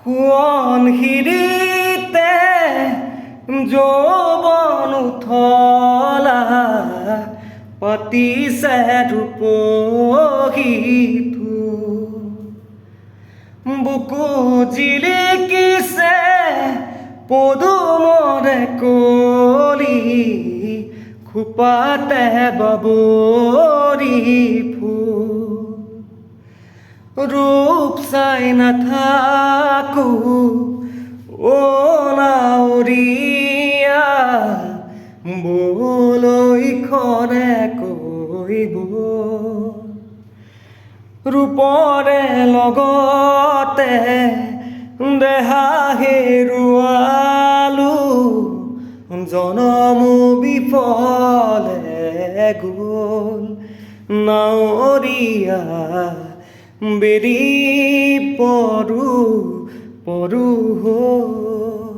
সোৱণশিৰিতে যৌৱন উথলা পাতিছে ৰূপহীটো বুকু জিলিকিছে পদুমৰে কলি খোপাতে বাবৰি ফুল ৰূপ চাই নাথাকো অ নাৱৰীয়া বলৈ খৰে কৈব ৰূপৰে লগতে দেহা হেৰুৱালো জনমো বিফলে গ'ল নাৱৰীয়া বেৰি পৰো হ'ল